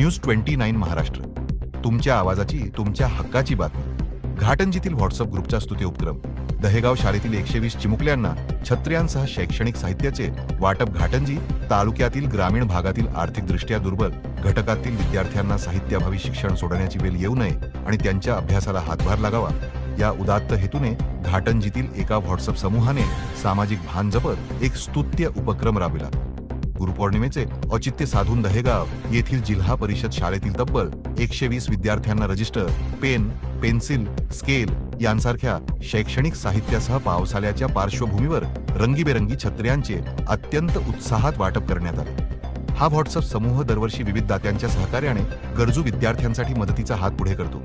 News 29 Maharashtra, तुमच्या आवाजाची, तुमच्या हक्काची बातमी. घाटंजीतील व्हॉट्सअप ग्रुपचा स्तुती उपक्रम. दहेगाव शाळेतील 120 चिमुकल्यांना छत्र्यांसह शैक्षणिक साहित्याचे वाटप. घाटंजी तालुक्यातील ग्रामीण भागातील आर्थिकदृष्ट्या दुर्बल घटकातील विद्यार्थ्यांना साहित्याभावी शिक्षण सोडण्याची वेळ येऊ नये आणि त्यांच्या अभ्यासाला हातभार लागावा, या उदात्त हेतूने घाटंजीतील एका व्हॉट्सअप समूहाने सामाजिक भान जपत एक स्तुत्य उपक्रम राबविला. गुरुपौर्णिमेचे औचित्य साधून दहेगाव येथील जिल्हा परिषद शाळेतील तब्बल 120 विद्यार्थ्यांना रजिस्टर, पेन, पेन्सिल, स्केल यांसारख्या शैक्षणिक साहित्यासह पावसाळ्याच्या पार्श्वभूमीवर रंगीबेरंगी छत्र्यांचे अत्यंत उत्साहात वाटप करण्यात आले. हा व्हॉट्सअप समूह दरवर्षी विविध दात्यांच्या सहकार्याने गरजू विद्यार्थ्यांसाठी मदतीचा हात पुढे करतो.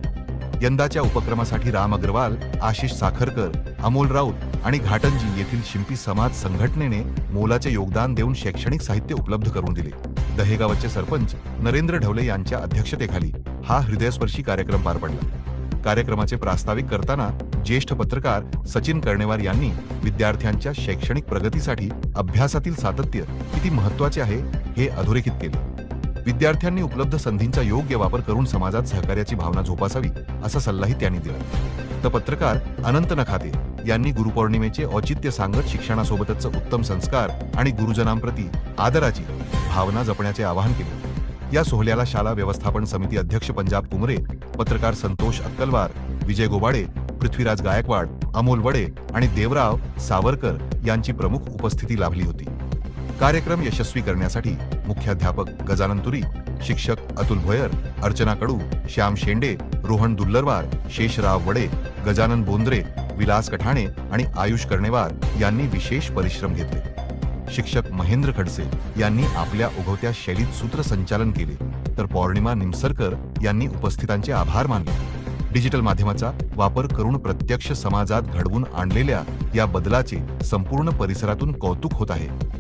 यंदाच्या उपक्रमासाठी राम अग्रवाल, आशिष साखरकर, अमोल राऊत आणि घाटंजी येथील शिंपी समाज संघटनेने मोलाचे योगदान देऊन शैक्षणिक साहित्य उपलब्ध करून दिले. दहेगावचे सरपंच नरेंद्र ढवले यांच्या अध्यक्षतेखाली हा हृदयस्पर्शी कार्यक्रम पार पडला. कार्यक्रमाचे प्रास्ताविक करताना ज्येष्ठ पत्रकार सचिन कर्णेवार यांनी विद्यार्थ्यांच्या शैक्षणिक प्रगतीसाठी अभ्यासातील सातत्य किती महत्त्वाचे आहे हे अधोरेखित केले. विद्यार्थ्यांनी उपलब्ध संधींचा योग्य वापर करून समाजात सहकार्याची भावना जोपासावी असा सल्लाही त्यांनी दिला. तर पत्रकार अनंत नखाते यांनी गुरुपौर्णिमेचे औचित्य सांगत शिक्षणासोबतच उत्तम संस्कार आणि गुरुजनांप्रती आदराची भावना जपण्याचे आवाहन केले. या सोहळ्याला शाळा व्यवस्थापन समिती अध्यक्ष पंजाब कुमरे, पत्रकार संतोष अक्कलवार, विजय गोबाडे, पृथ्वीराज गायकवाड, अमोल वडे आणि देवराव सावरकर यांची प्रमुख उपस्थिती लाभली होती. कार्यक्रम यशस्वी करण्यासाठी मुख्याध्यापक गजानन तुरी, शिक्षक अतुल भोयर, अर्चना कडू, श्याम शेंडे, रोहन दुल्लरवार, शेषराव वडे, गजानन बोंद्रे, विलास कठाणे आणि आयुष कर्णेवार यांनी विशेष परिश्रम घेतले. शिक्षक महेंद्र खडसे यांनी आपल्या उगवत्या शैलीत सूत्रसंचालन केले, तर पौर्णिमा निमसरकर यांनी उपस्थितांचे आभार मानले. डिजिटल माध्यमाचा वापर करून प्रत्यक्ष समाजात घडवून आणलेल्या या बदलाचे संपूर्ण परिसरातून कौतुक होत आहे.